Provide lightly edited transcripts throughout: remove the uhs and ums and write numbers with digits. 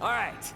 All right.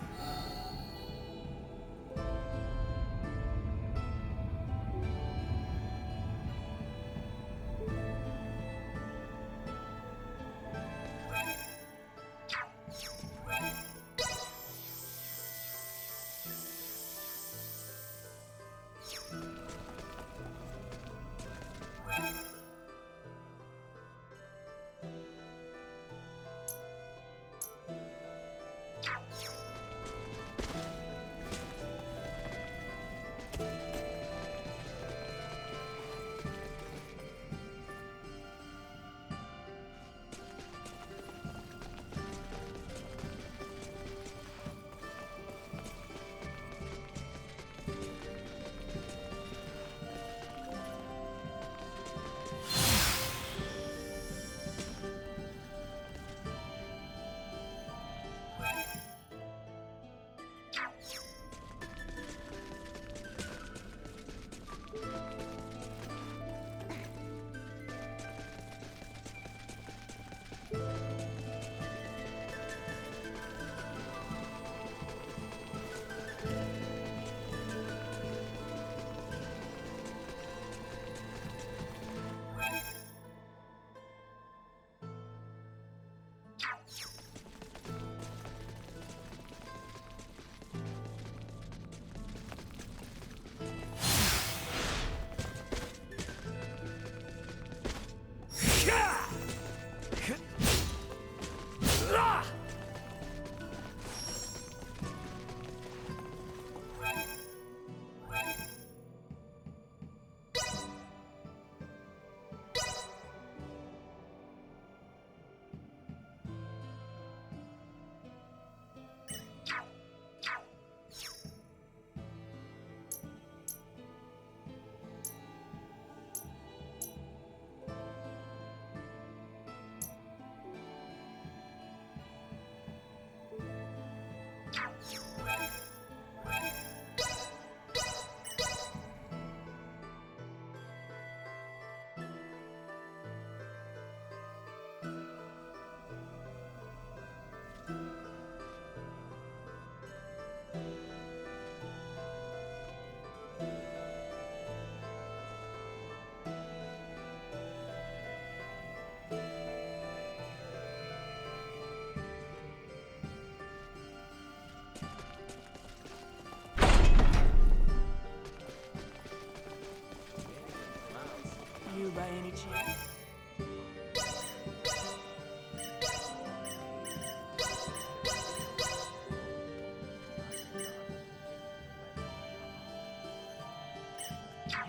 You by any chance?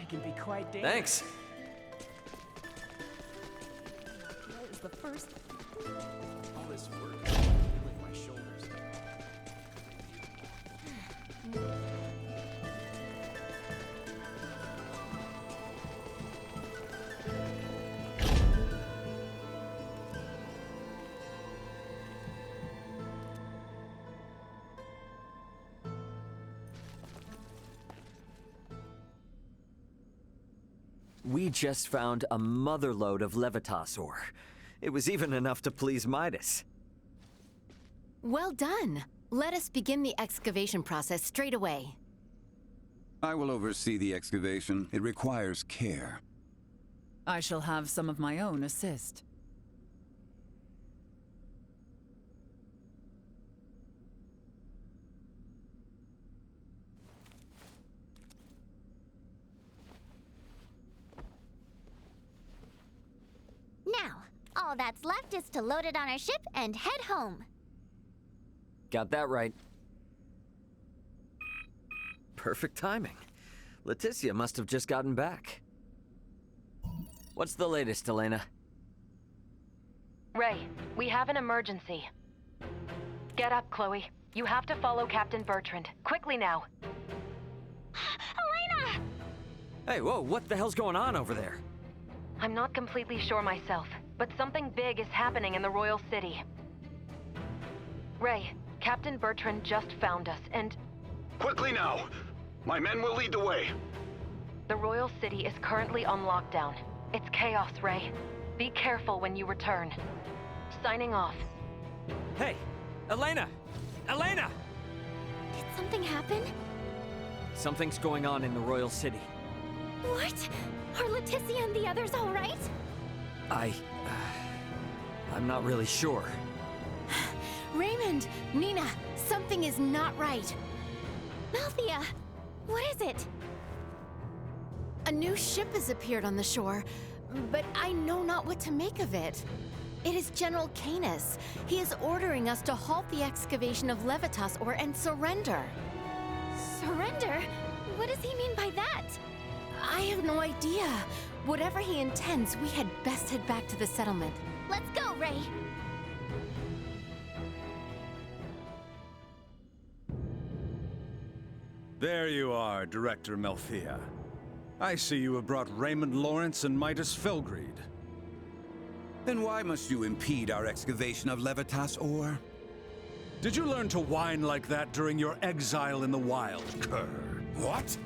It can be quite dangerous. Thanks. That is the first. All this work, feeling my shoulders. We just found a motherlode of Levitas ore. It was even enough to please Midas. Well done. Let us begin the excavation process straight away. I will oversee the excavation. It requires care. I shall have some of my own assist. Now, all that's left is to load it on our ship and head home. Got that right. Perfect timing. Leticia must have just gotten back. What's the latest, Elena? Ray, we have an emergency. Get up, Chloe. You have to follow Captain Bertrand. Quickly now. Elena! Hey, whoa, what the hell's going on over there? I'm not completely sure myself, but something big is happening in the Royal City. Ray, Captain Bertrand just found us, and Quickly now! My men will lead the way. the Royal City is currently on lockdown. It's chaos, Ray. Be careful when you return. Signing off. Hey, Elena! Elena! Did something happen? Something's going on in the Royal City. What? Are Leticia and the others all right? I'm not really sure. Raymond! Nina! Something is not right. Malthea, what is it? A new ship has appeared on the shore, but I know not what to make of it. It is General Canis. He is ordering us to halt the excavation of Levitas and surrender. Surrender? What does he mean by that? I have no idea. Whatever he intends, we had best head back to the settlement. Let's go, Ray. There you are, Director Malthea. I see you have brought Raymond Lawrence and Midas Felgreed. Then why must you impede our excavation of Levitas ore? Did you learn to whine like that during your exile in the wild, Kerr? What?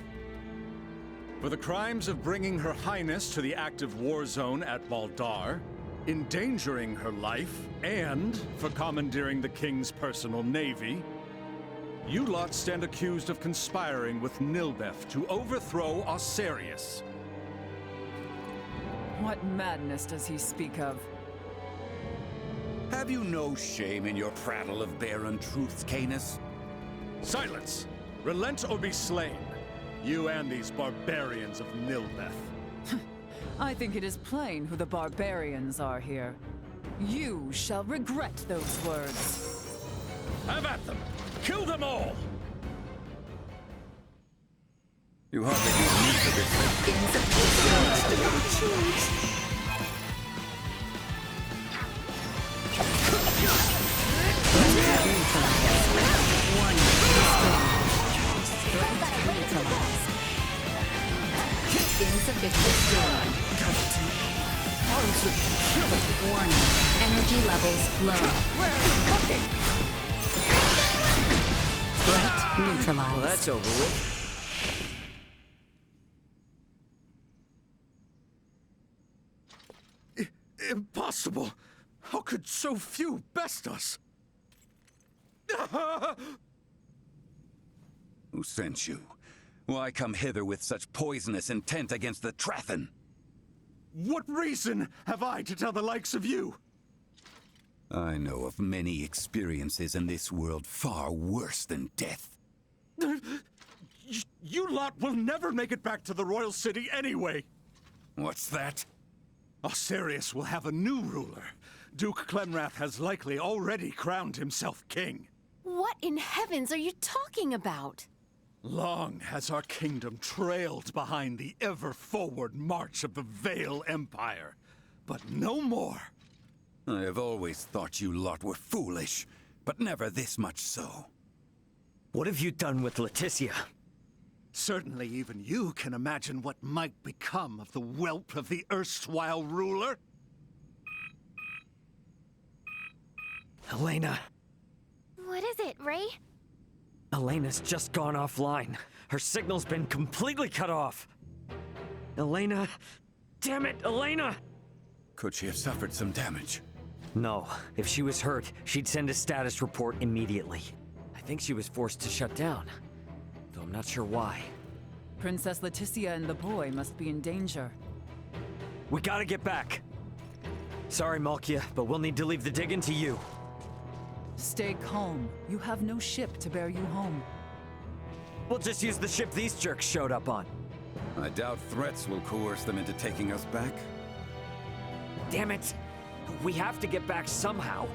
For the crimes of bringing Her Highness to the active war zone at Baldar, endangering her life, and for commandeering the King's personal navy, you lot stand accused of conspiring with Nilbeth to overthrow Osarius. What madness does he speak of? Have you no shame in your prattle of barren truths, Canis? Silence! Relent or be slain. You and these barbarians of Nilbeth. I think it is plain who the barbarians are here. You shall regret those words. Have at them! Kill them all! You hardly need for this. Insufficient storm. Warning. Energy levels low. Threat neutralized. Well, that's over with. Impossible! How could so few best us? Who sent you? Why come hither with such poisonous intent against the Trathan? What reason have I to tell the likes of you? I know of many experiences in this world far worse than death. You lot will never make it back to the Royal City anyway! What's that? Osarius will have a new ruler. Duke Clemrath has likely already crowned himself king. What in heavens are you talking about? Long has our kingdom trailed behind the ever-forward march of the Vale Empire. But no more. I have always thought you lot were foolish, but never this much so. What have you done with Leticia? Certainly even you can imagine what might become of the whelp of the erstwhile ruler. Elena. What is it, Ray? Elena's just gone offline. Her signal's been completely cut off. Elena. Damn it, Elena! Could she have suffered some damage? No. If she was hurt, she'd send a status report immediately. I think she was forced to shut down. Though I'm not sure why. Princess Leticia and the boy must be in danger. We gotta get back. Sorry, Malkia, but we'll need to leave the digging to you. Stay calm. You have no ship to bear you home. We'll just use the ship these jerks showed up on. I doubt threats will coerce them into taking us back. Damn it! We have to get back somehow.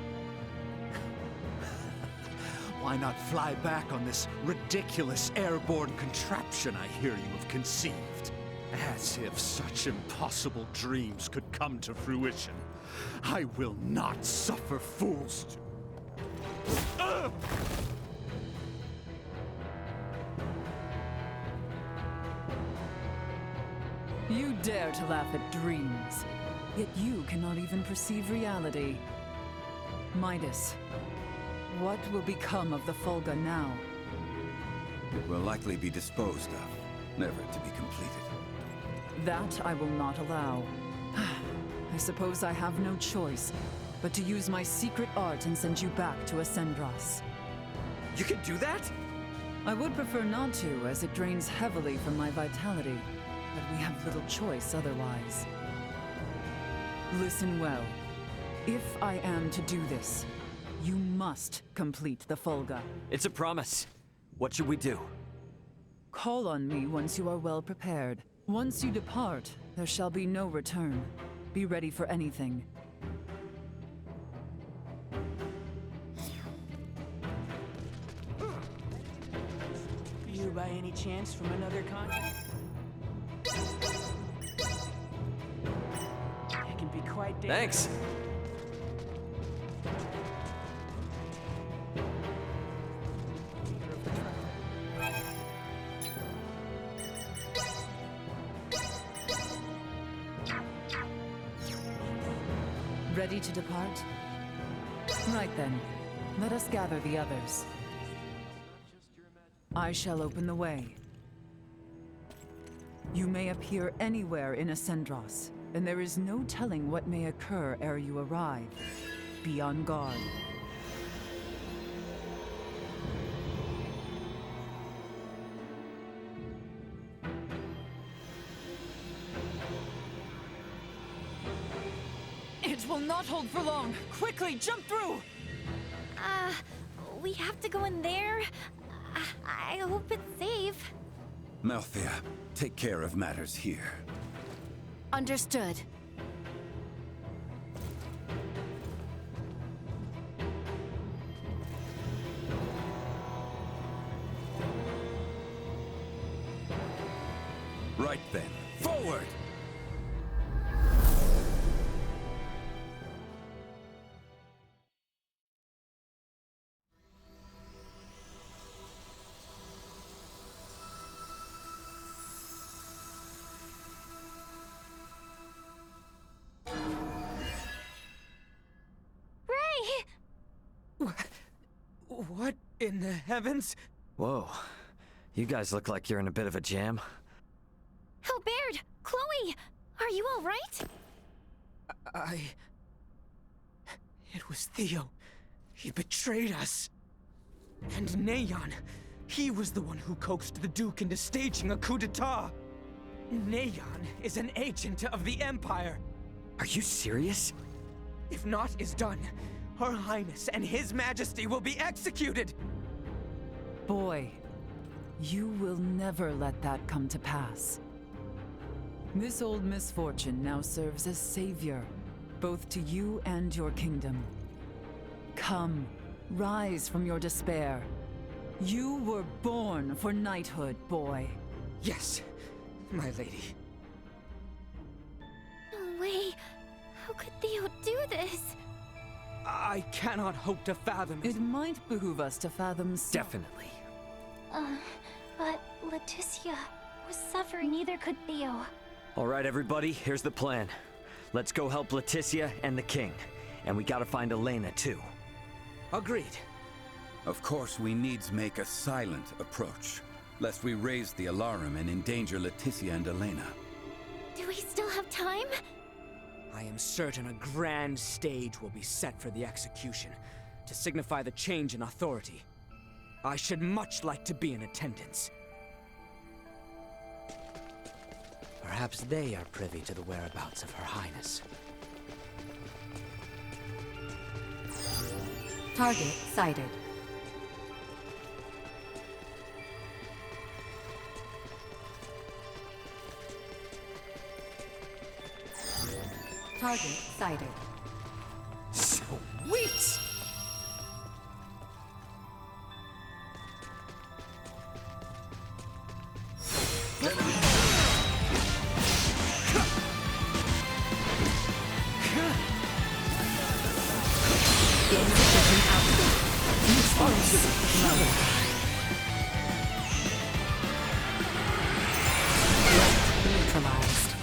Why not fly back on this ridiculous airborne contraption I hear you have conceived? As if such impossible dreams could come to fruition. I will not suffer fools to... You dare to laugh at dreams, yet you cannot even perceive reality. Midas, what will become of the Fulga now? It will likely be disposed of, never to be completed. That I will not allow. I suppose I have no choice but to use my secret art and send you back to Ascendros. You can do that? I would prefer not to, as it drains heavily from my vitality, but we have little choice otherwise. Listen well. If I am to do this, you must complete the Folga. It's a promise. What should we do? Call on me once you are well prepared. Once you depart, there shall be no return. Be ready for anything. You by any chance from another continent? It can be quite dangerous. Thanks. Ready to depart? Right then. Let us gather the others. I shall open the way. You may appear anywhere in Ascendros, and there is no telling what may occur ere you arrive. Be on guard. It will not hold for long. Quickly, jump through! We have to go in there? I hope it's safe. Malthea, take care of matters here. Understood. Right then, forward! What in the heavens? Whoa. You guys look like you're in a bit of a jam. Albert! Chloe! Are you all right? It was Theo. He betrayed us. And Neon. He was the one who coaxed the Duke into staging a coup d'etat. Neon is an agent of the Empire. Are you serious? If naught is done, Her Highness and His Majesty will be executed! Boy, you will never let that come to pass. This old misfortune now serves as savior, both to you and your kingdom. Come, rise from your despair. You were born for knighthood, boy. Yes, my lady. No way. How could Theo do this? I cannot hope to fathom It might behoove us to fathom some. Definitely. But Leticia was suffering. Neither could Theo. All right, everybody, here's the plan. Let's go help Leticia and the king. And we gotta find Elena, too. Agreed. Of course, we needs make a silent approach, lest we raise the alarm and endanger Leticia and Elena. Do we still have time? I am certain a grand stage will be set for the execution, to signify the change in authority. I should much like to be in attendance. Perhaps they are privy to the whereabouts of Her Highness. Target sighted. Target sighted. Sweet! Neutralized.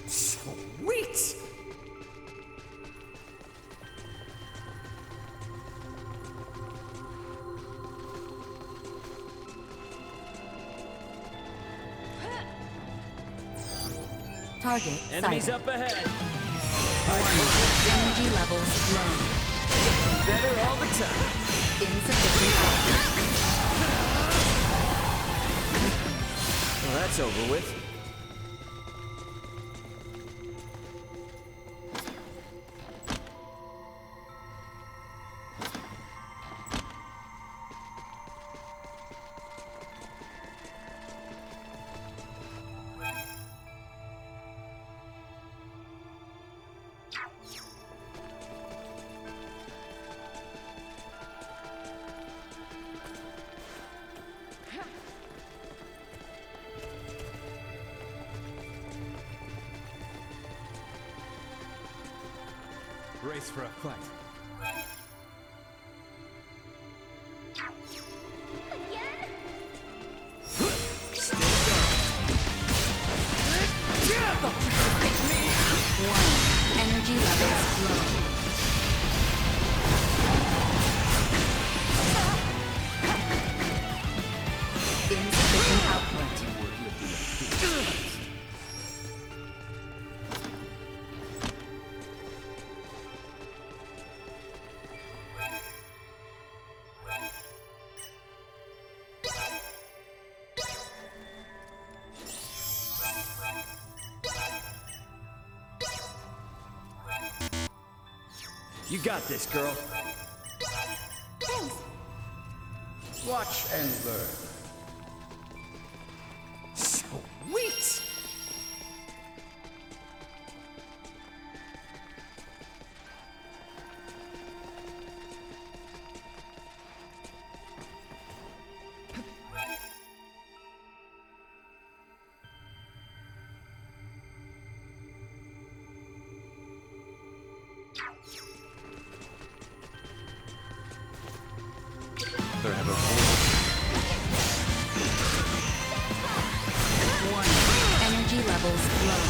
Sweet! Target Enemies sighted. up ahead. Energy levels low. Better all the time. Insufficient output. Well, that's over with. Brace for a fight. Energy levels low. Insufficient output. You got this, girl. Thanks. Watch and learn. Sweet! Better have a Energy levels low.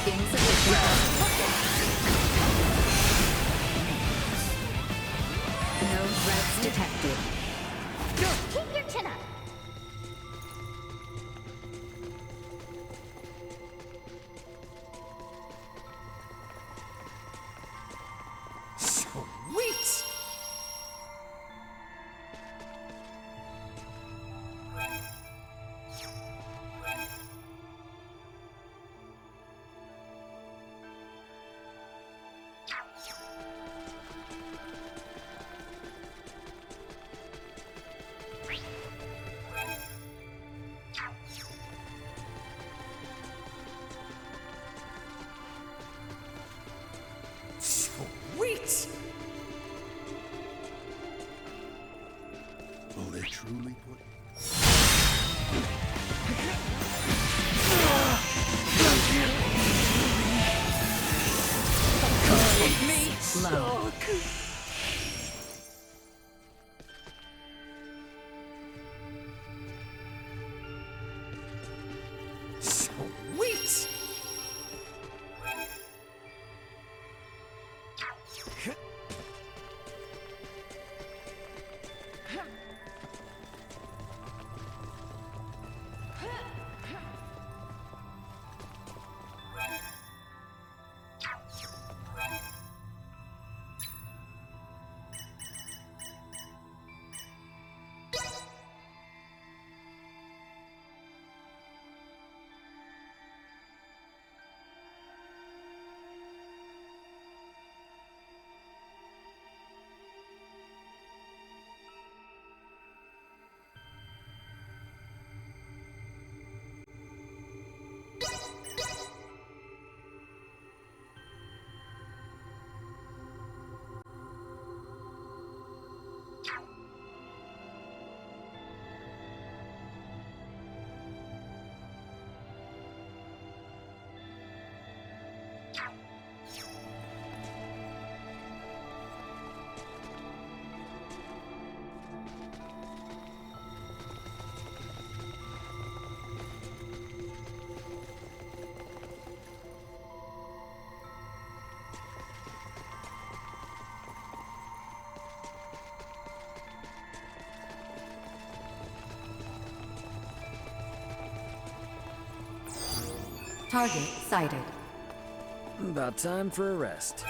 Insufficient output. No threats detected. Keep your chin up. Sweet! Sweet! Will they truly put... Low. Sweet! Target sighted. About time for a rest.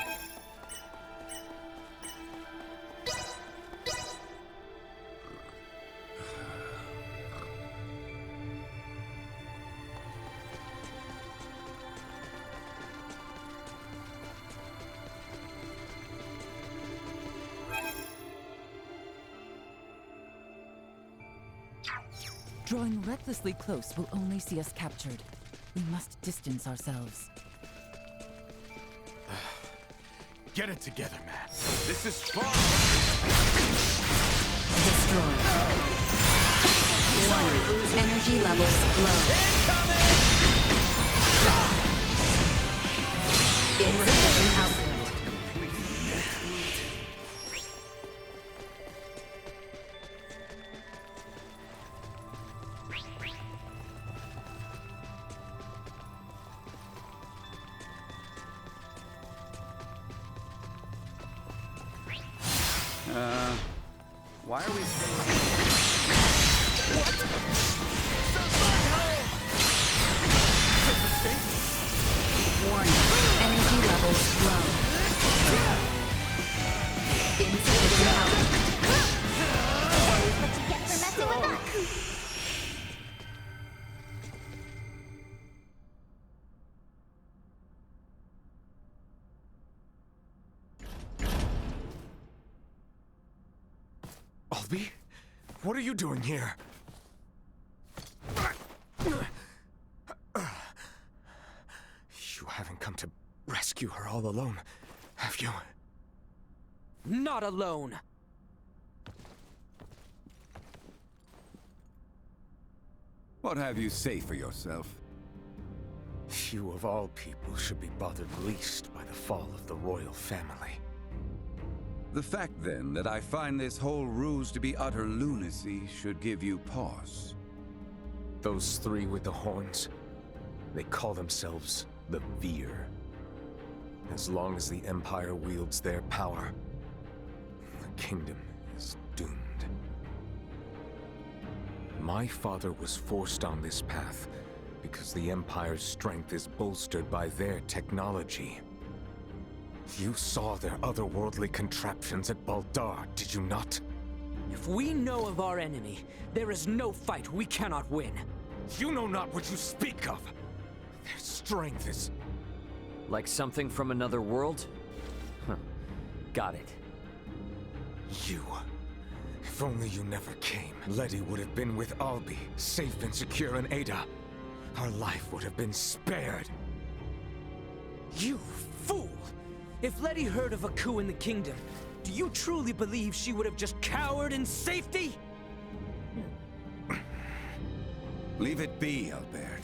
Drawing recklessly close will only see us captured. We must distance ourselves. Get it together, man. This is fun. Destroyed. 1. Energy levels low. Insufficient output. Why are we Warning. Energy levels low. Insufficient output. What you get for messing with us? Albie? What are you doing here? You haven't come to rescue her all alone, have you? Not alone. What have you say for yourself? You of all people should be bothered least by the fall of the royal family. The fact, then, that I find this whole ruse to be utter lunacy should give you pause. Those three with the horns, they call themselves the Veer. As long as the Empire wields their power, the kingdom is doomed. My father was forced on this path because the Empire's strength is bolstered by their technology. You saw their otherworldly contraptions at Baldar, did you not? If we know of our enemy, there is no fight we cannot win. You know not what you speak of! Their strength is... Like something from another world? Huh. Got it. You. If only you never came, Letty would have been with Albie, safe and secure in Ada. Our life would have been spared. You fool! If Letty heard of a coup in the kingdom, do you truly believe she would have just cowered in safety? Leave it be, Albert.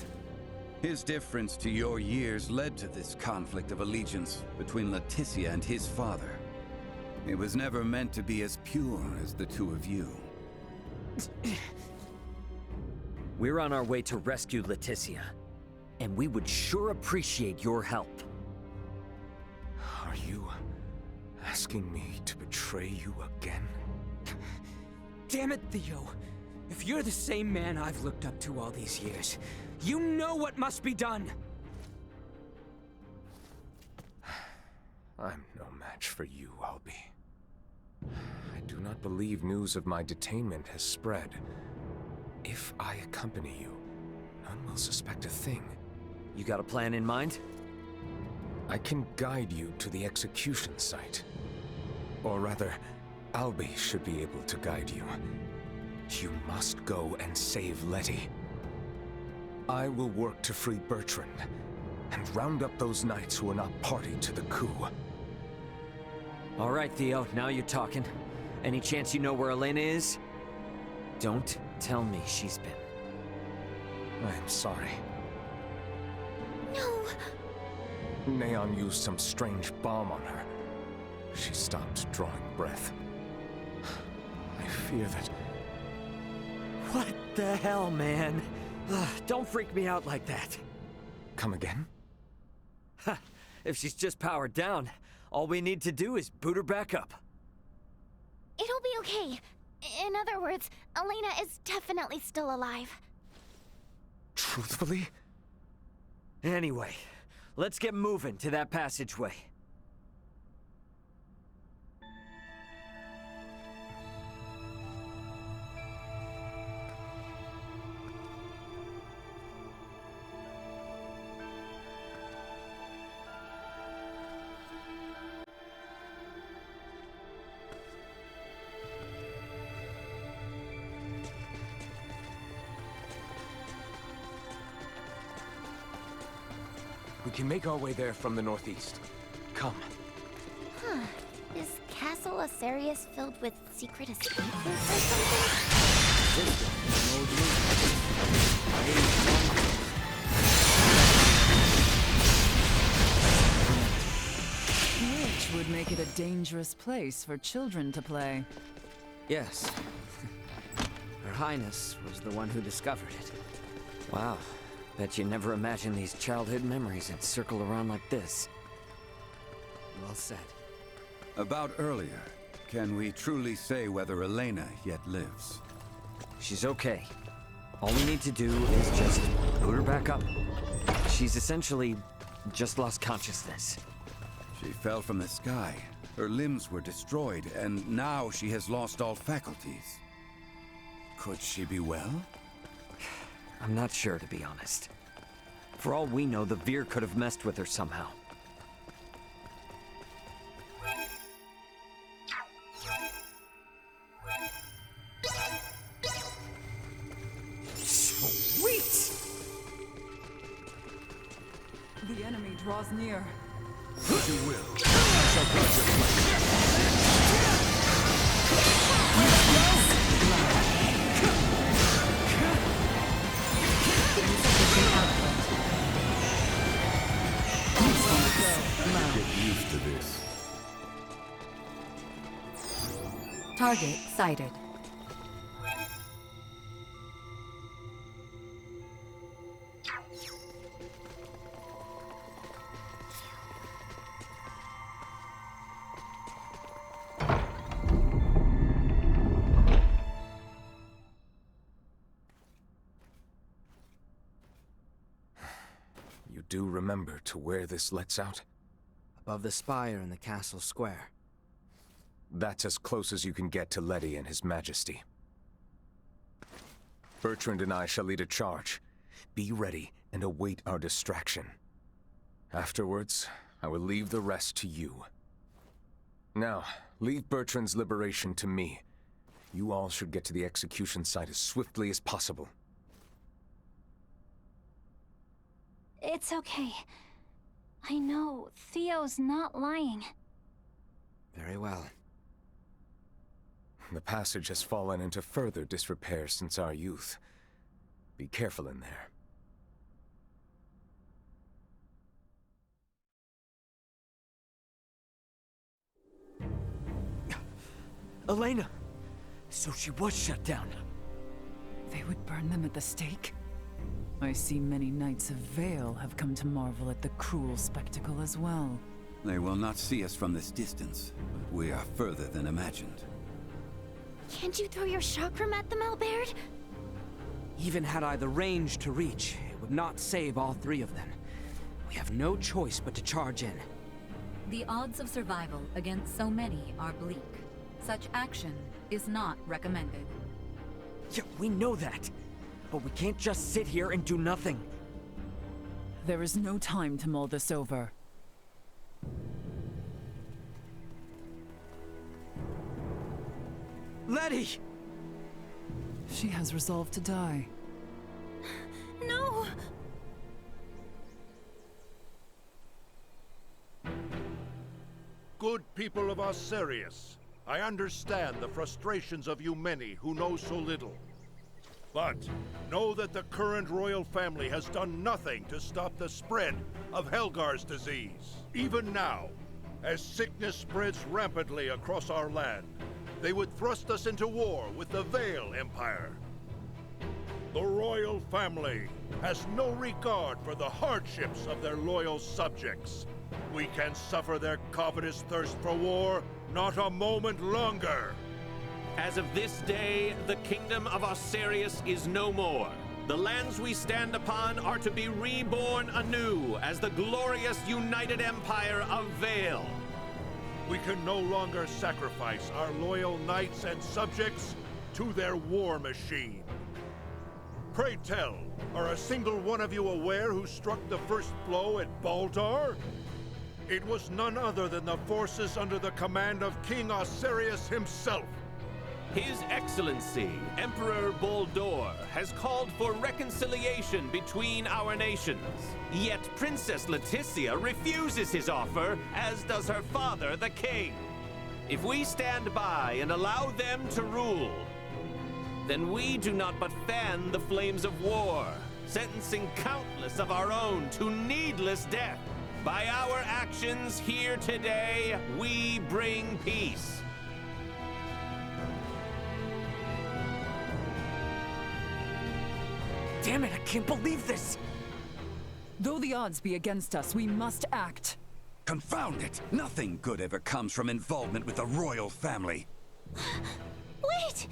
His difference to your years led to this conflict of allegiance between Leticia and his father. It was never meant to be as pure as the two of you. We're on our way to rescue Leticia, and we would sure appreciate your help. Are you asking me to betray you again? Damn it, Theo. If you're the same man I've looked up to all these years, you know what must be done! I'm no match for you, Albie. I do not believe news of my detainment has spread. If I accompany you, none will suspect a thing. You got a plan in mind? I can guide you to the execution site. Or rather, Albie should be able to guide you. You must go and save Letty. I will work to free Bertrand, and round up those knights who are not party to the coup. All right, Theo, now you're talking. Any chance you know where Elena is? Don't tell me she's been. I am sorry. No. Neon used some strange bomb on her. She stopped drawing breath. I fear that... What the hell, man? Don't freak me out like that. Come again? Ha! If she's just powered down, all we need to do is boot her back up. It'll be okay. In other words, Elena is definitely still alive. Truthfully? Anyway, let's get moving to that passageway. We can make our way there from the northeast. Come. Huh. Is Castle Asarius filled with secret escape routes or something? Which would make it a dangerous place for children to play. Yes. Her Highness was the one who discovered it. Wow. Bet you never imagined these childhood memories would circle around like this. Well said. About earlier, can we truly say whether Elena yet lives? She's okay. All we need to do is just boot her back up. She's essentially just lost consciousness. She fell from the sky. Her limbs were destroyed, and now she has lost all faculties. Could she be well? I'm not sure, to be honest. For all we know, the Veer could have messed with her somehow. Sweet! The enemy draws near. As you will. I shall guard your flank. Get used to this. Target sighted. You do remember to where this lets out? Above the spire in the castle square. That's as close as you can get to Letty and His Majesty. Bertrand and I shall lead a charge. Be ready and await our distraction. Afterwards, I will leave the rest to you. Now, leave Bertrand's liberation to me. You all should get to the execution site as swiftly as possible. It's okay. I know. Theo's not lying. Very well. The passage has fallen into further disrepair since our youth. Be careful in there. Elena! So she was shut down. They would burn them at the stake? I see many Knights of Vale have come to marvel at the cruel spectacle as well. They will not see us from this distance, but we are further than imagined. Can't you throw your chakram at them, Albert? Even had I the range to reach, it would not save all three of them. We have no choice but to charge in. The odds of survival against so many are bleak. Such action is not recommended. Yeah, we know that. But we can't just sit here and do nothing. There is no time to mull this over. Letty! She has resolved to die. No! Good people of Asarius, I understand the frustrations of you many who know so little. But know that the current royal family has done nothing to stop the spread of Helgar's disease. Even now, as sickness spreads rampantly across our land, they would thrust us into war with the Vale Empire. The royal family has no regard for the hardships of their loyal subjects. We can suffer their covetous thirst for war not a moment longer. As of this day, the kingdom of Asarius is no more. The lands we stand upon are to be reborn anew as the glorious United Empire of Vale. We can no longer sacrifice our loyal knights and subjects to their war machine. Pray tell, are a single one of you aware who struck the first blow at Baldar? It was none other than the forces under the command of King Osarius himself. His Excellency, Emperor Boldor, has called for reconciliation between our nations. Yet Princess Leticia refuses his offer, as does her father, the king. If we stand by and allow them to rule, then we do not but fan the flames of war, sentencing countless of our own to needless death. By our actions here today, we bring peace. Damn it, I can't believe this! Though the odds be against us, we must act. Confound it! Nothing good ever comes from involvement with the royal family. Wait!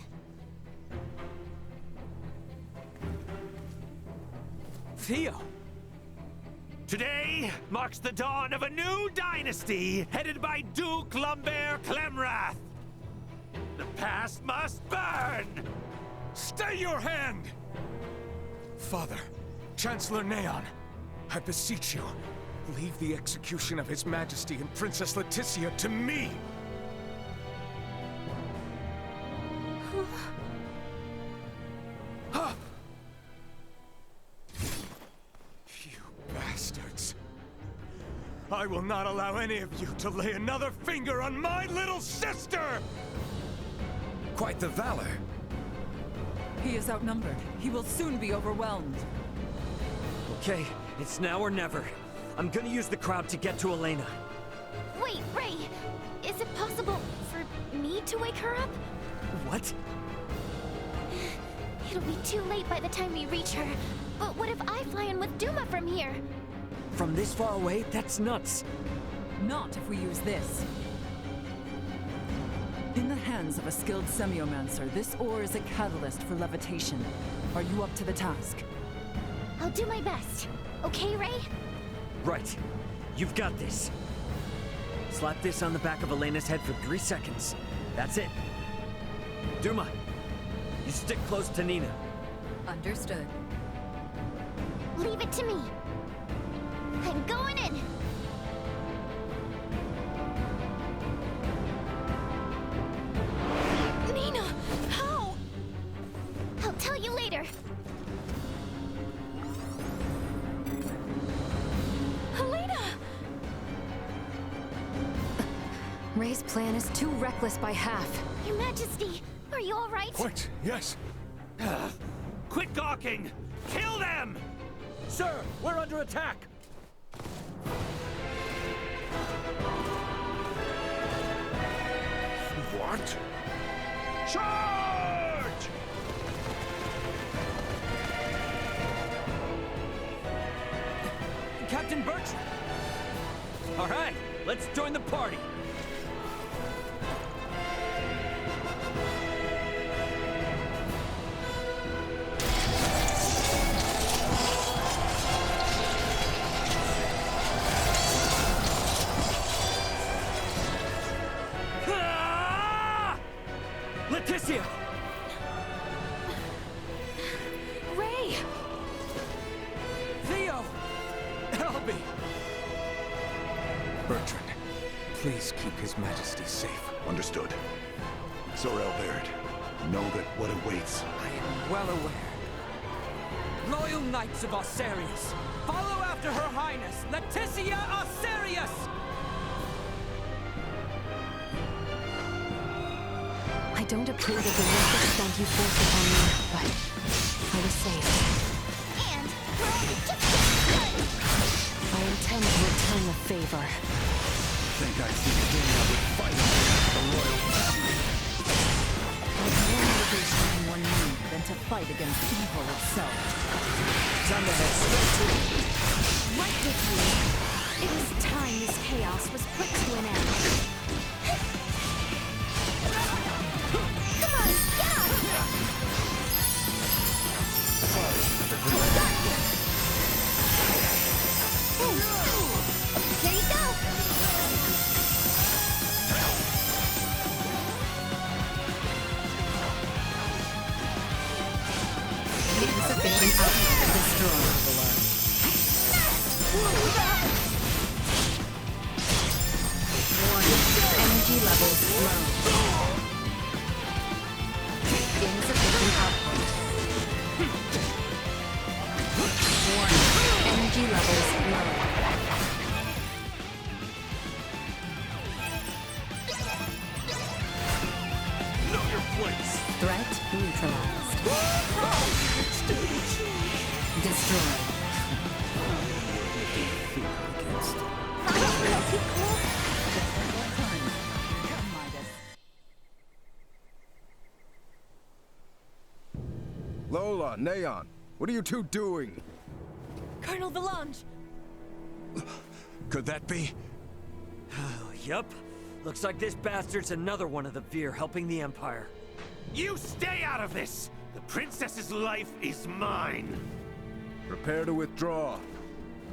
Theo! Today marks the dawn of a new dynasty headed by Duke Lambert Clemrath. The past must burn! Stay your hand! Father, Chancellor Neon, I beseech you, leave the execution of His Majesty and Princess Leticia to me! You bastards! I will not allow any of you to lay another finger on my little sister! Quite the valor. He is outnumbered. He will soon be overwhelmed. Okay, it's now or never. I'm gonna use the crowd to get to Elena. Wait, Ray! Is it possible for me to wake her up? What? It'll be too late by the time we reach her. But what if I fly in with Duma from here? From this far away? That's nuts. Not if we use this. In the hands of a skilled semiomancer, this ore is a catalyst for levitation. Are you up to the task? I'll do my best. Okay, Ray? Right. You've got this. Slap this on the back of Elena's head for 3 seconds. That's it. Duma, you stick close to Nina. Understood. Leave it to me. I'm going in. Nina, how? I'll tell you later. Elena! Ray's plan is too reckless by half. Your Majesty, are you all right? What? Yes. Quit gawking! Kill them! Sir, we're under attack! What? Charge! Captain Bertrand! All right, let's join the party. Leticia! Ray! Theo! Albie! Bertrand, please keep His Majesty safe. Understood. Sir Albert, know that what awaits. I am well aware. Loyal Knights of Osarius, follow after Her Highness, Leticia Osarius! I don't approve of the reckless stunt you forced upon me, but I was safe. And we're only just getting started. I intend to return the favor. Think I'd see the king I would fight against the royal family. There's more motivation in one need than to fight against evil itself. Time to head straight to it. Right with you. It was time this chaos was put to an end. Come on, get up! Insufficient output. Destroyed. Warning. Energy levels low. Insufficient output. Warning. Energy levels low. Know your place. Threat neutralized. Destroyed. Lola, Neon, what are you two doing? Colonel Valange! Could that be? Yup. Looks like this bastard's another one of the Veer helping the Empire. You stay out of this! The princess's life is mine! Prepare to withdraw.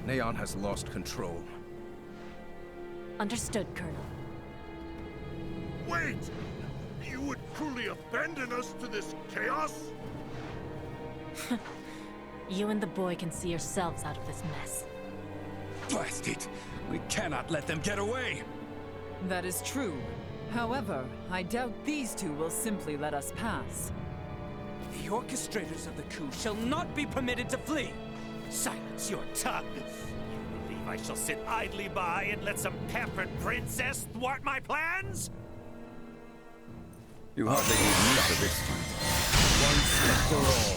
Neon has lost control. Understood, Colonel. Wait! You would truly abandon us to this chaos? You and the boy can see yourselves out of this mess. Blast it! We cannot let them get away! That is true. However, I doubt these two will simply let us pass. The orchestrators of the coup shall not be permitted to flee! Silence your tongue! You believe I shall sit idly by and let some pampered princess thwart my plans? You hardly need me for this time. Once and for all.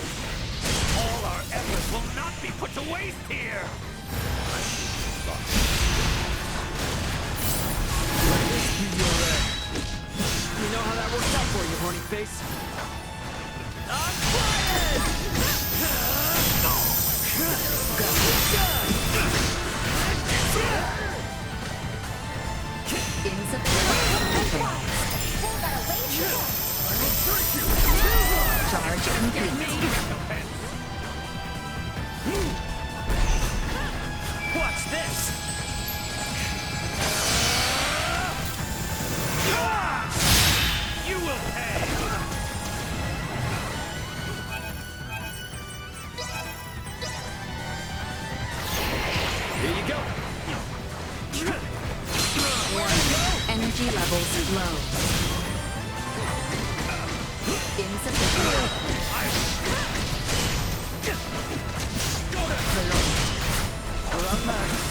All our efforts will not be put to waste here! You know how that worked out for you, horny face? I'm Charge complete. Watch this! You will pay! Here you go! Energy levels low. Insufficient. We're outmatched.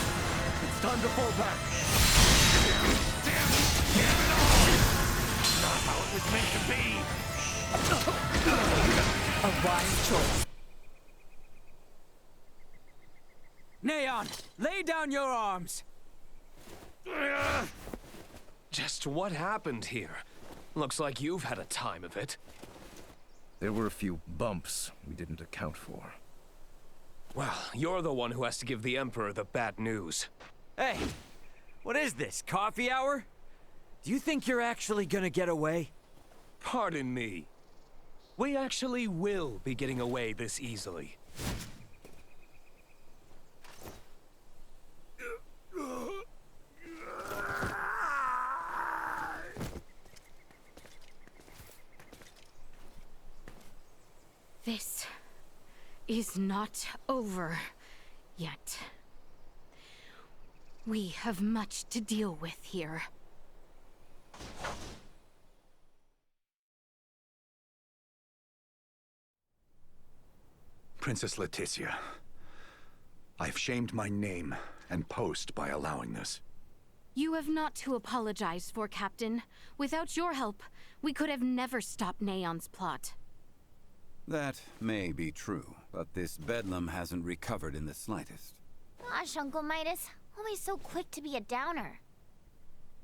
It's time to fall back. Not how it was meant to be! A wise choice. Neon, lay down your arms! Just what happened here? Looks like you've had a time of it. There were a few bumps we didn't account for. Well, you're the one who has to give the Emperor the bad news. Hey, what is this, coffee hour? Do you think you're actually gonna get away? Pardon me. We actually will be getting away this easily. This is not over yet. We have much to deal with here. Princess Leticia, I've shamed my name and post by allowing this. You have not to apologize for, Captain. Without your help, we could have never stopped Neon's plot. That may be true, but this bedlam hasn't recovered in the slightest. Gosh, Uncle Midas, always so quick to be a downer.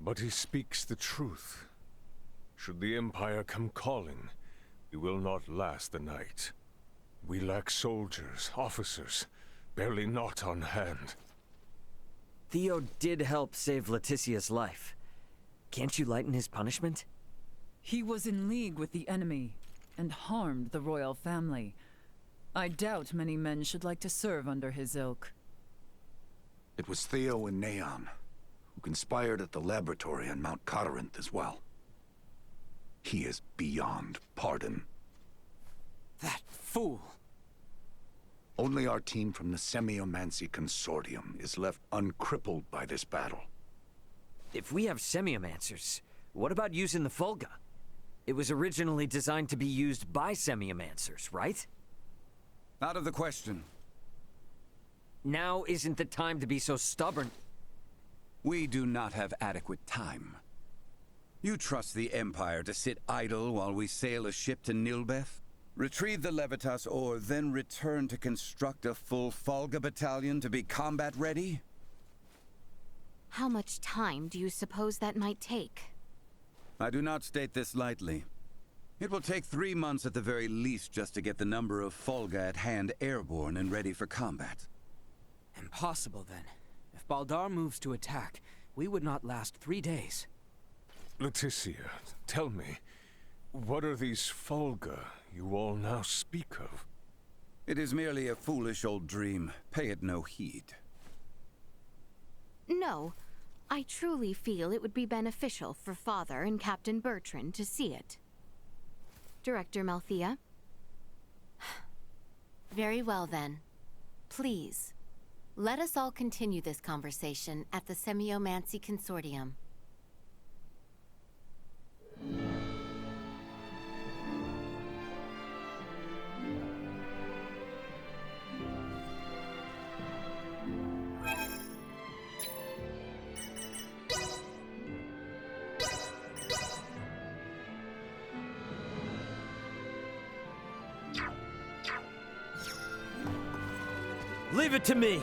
But he speaks the truth. Should the Empire come calling, we will not last the night. We lack soldiers, officers, barely not on hand. Theo did help save Leticia's life. Can't you lighten his punishment? He was in league with the enemy and harmed the royal family. I doubt many men should like to serve under his ilk. It was Theo and Neon, who conspired at the laboratory on Mount Corinth as well. He is beyond pardon. That fool! Only our team from the Semiomancy Consortium is left uncrippled by this battle. If we have semiomancers, what about using the Fulga? It was originally designed to be used by semiomancers, right? Out of the question. Now isn't the time to be so stubborn. We do not have adequate time. You trust the Empire to sit idle while we sail a ship to Nilbeth? Retrieve the Levitas ore, then return to construct a full Fulga battalion to be combat ready? How much time do you suppose that might take? I do not state this lightly. It will take 3 months at the very least just to get the number of Fulga at hand airborne and ready for combat. Impossible, then. If Baldar moves to attack, we would not last 3 days. Leticia, tell me, what are these Fulga you all now speak of? It is merely a foolish old dream. Pay it no heed. No. I truly feel it would be beneficial for Father and Captain Bertrand to see it. Director Malthea? Very well, then. Please, let us all continue this conversation at the Semiomancy Consortium. Leave it to me!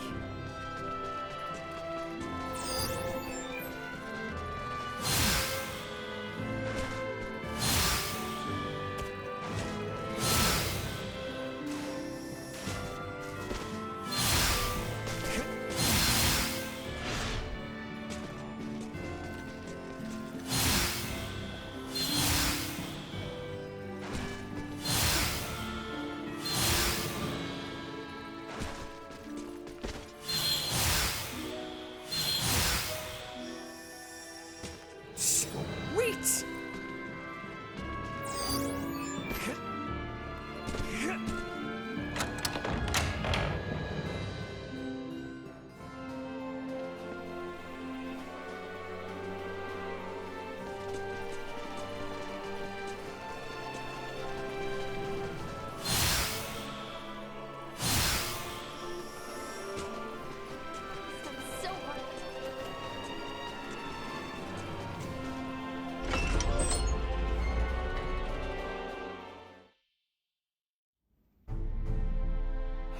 Sweet!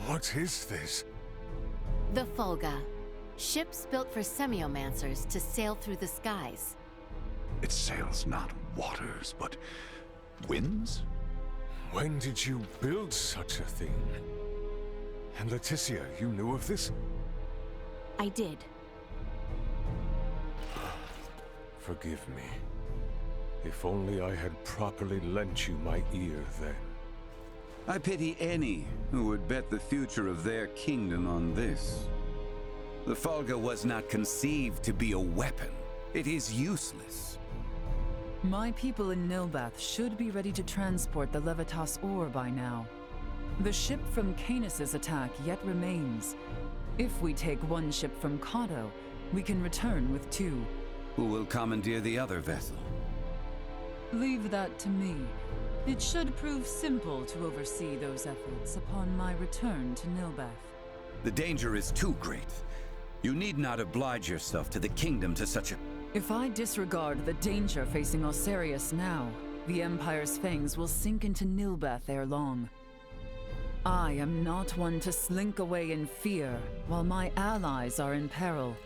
What is this? The Fulga. Ships built for semiomancers to sail through the skies. It sails not waters, but winds? When did you build such a thing? And Leticia, you knew of this? I did. Forgive me. If only I had properly lent you my ear then. I pity any who would bet the future of their kingdom on this. The Fulga was not conceived to be a weapon. It is useless. My people in Nilbeth should be ready to transport the Levitas ore by now. The ship from Canis' attack yet remains. If we take one ship from Kato, we can return with 2. Who will commandeer the other vessel? Leave that to me. It should prove simple to oversee those efforts upon my return to Nilbeth. The danger is too great. You need not oblige yourself to the kingdom to such a... If I disregard the danger facing Osarius now, the Empire's fangs will sink into Nilbeth ere long. I am not one to slink away in fear while my allies are in peril.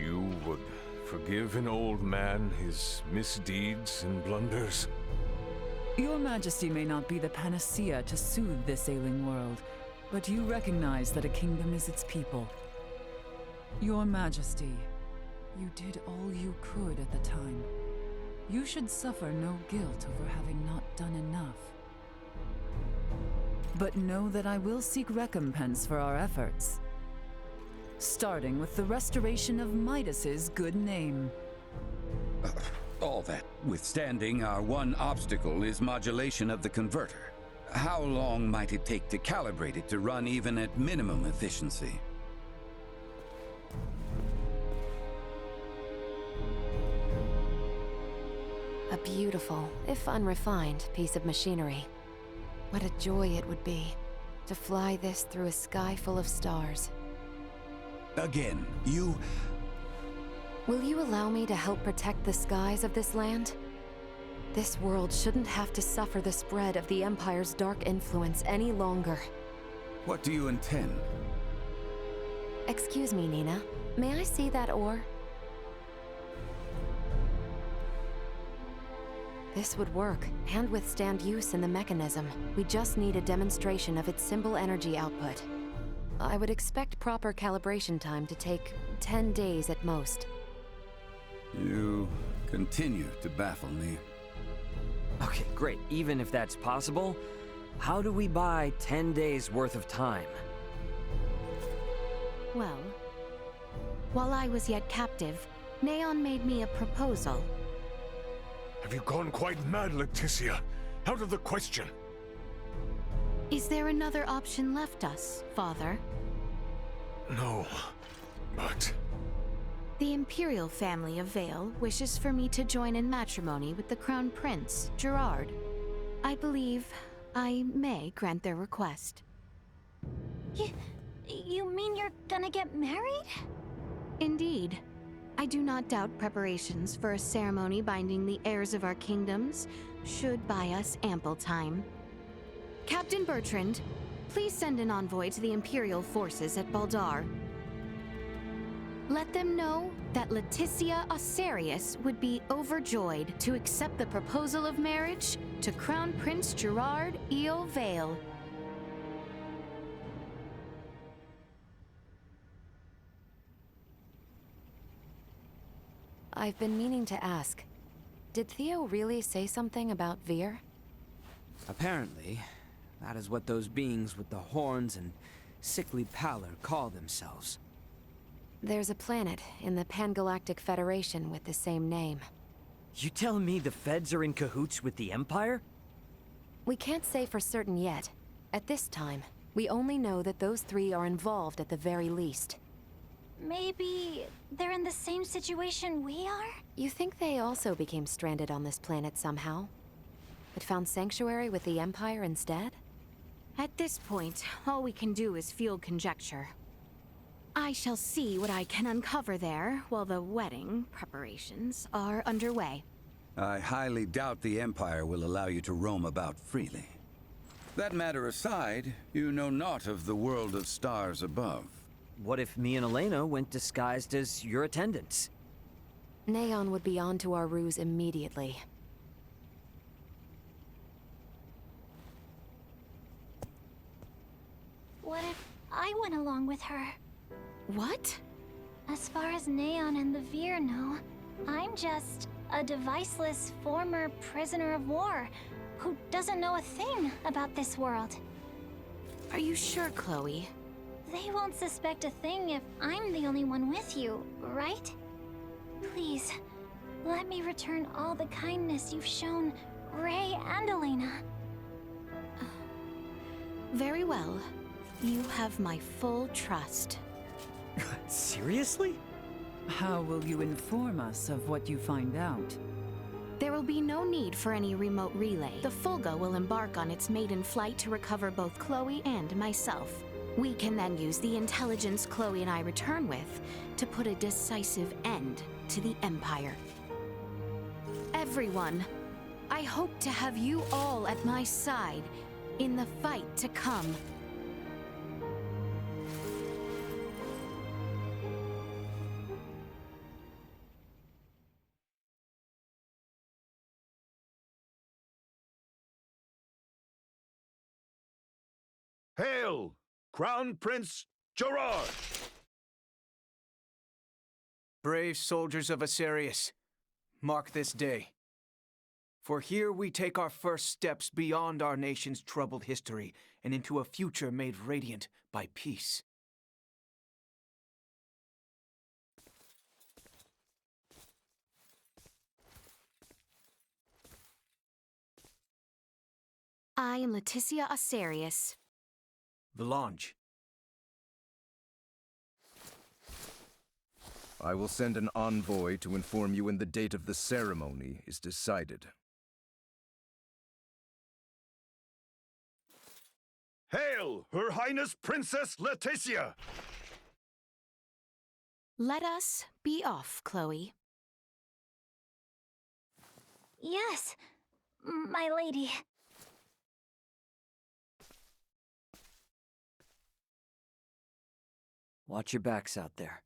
You would forgive an old man his misdeeds and blunders? Your Majesty may not be the panacea to soothe this ailing world, but you recognize that a kingdom is its people. Your Majesty, you did all you could at the time. You should suffer no guilt over having not done enough. But know that I will seek recompense for our efforts. Starting with the restoration of Midas's good name. All that withstanding, our one obstacle is modulation of the converter. How long might it take to calibrate it to run even at minimum efficiency? A beautiful, if unrefined, piece of machinery. What a joy it would be to fly this through a sky full of stars. Again, Will you allow me to help protect the skies of this land? This world shouldn't have to suffer the spread of the Empire's dark influence any longer. What do you intend? Excuse me, Nina. May I see that ore? This would work, and withstand use in the mechanism. We just need a demonstration of its symbol energy output. I would expect proper calibration time to take 10 days at most. You continue to baffle me. Okay, great. Even if that's possible, how do we buy 10 days worth of time? Well, while I was yet captive, Neon made me a proposal. Have you gone quite mad, Leticia? Out of the question. Is there another option left us, Father? No, but... The Imperial family of Vale wishes for me to join in matrimony with the Crown Prince, Gerard. I believe I may grant their request. You mean you're gonna get married? Indeed. I do not doubt preparations for a ceremony binding the heirs of our kingdoms should buy us ample time. Captain Bertrand, please send an envoy to the Imperial forces at Baldar. Let them know that Leticia Osarius would be overjoyed to accept the proposal of marriage to Crown Prince Gerard Eo Vale. I've been meaning to ask, did Theo really say something about Vir? Apparently, that is what those beings with the horns and sickly pallor call themselves. There's a planet in the Pangalactic Federation with the same name. You telling me the Feds are in cahoots with the Empire? We can't say for certain yet. At this time, we only know that those three are involved at the very least. Maybe they're in the same situation we are? You think they also became stranded on this planet somehow? But found sanctuary with the Empire instead? At this point, all we can do is field conjecture. I shall see what I can uncover there while the wedding preparations are underway. I highly doubt the Empire will allow you to roam about freely. That matter aside, you know naught of the world of stars above. What if me and Elena went disguised as your attendants? Neon would be onto our ruse immediately. What if I went along with her? What? As far as Neon and the Vir know, I'm just a deviceless former prisoner of war who doesn't know a thing about this world. Are you sure, Chloe? They won't suspect a thing if I'm the only one with you, right? Please, let me return all the kindness you've shown Ray and Elena. Very well. You have my full trust. Seriously? How will you inform us of what you find out? There will be no need for any remote relay. The Fulga will embark on its maiden flight to recover both Chloe and myself. We can then use the intelligence Chloe and I return with to put a decisive end to the Empire. Everyone, I hope to have you all at my side in the fight to come. Hail, Crown Prince Gerard! Brave soldiers of Asarius, mark this day. For here we take our first steps beyond our nation's troubled history and into a future made radiant by peace. I am Leticia Asarius. Valange. I will send an envoy to inform you when the date of the ceremony is decided. Hail, Her Highness Princess Leticia! Let us be off, Chloe. Yes, my lady. Watch your backs out there.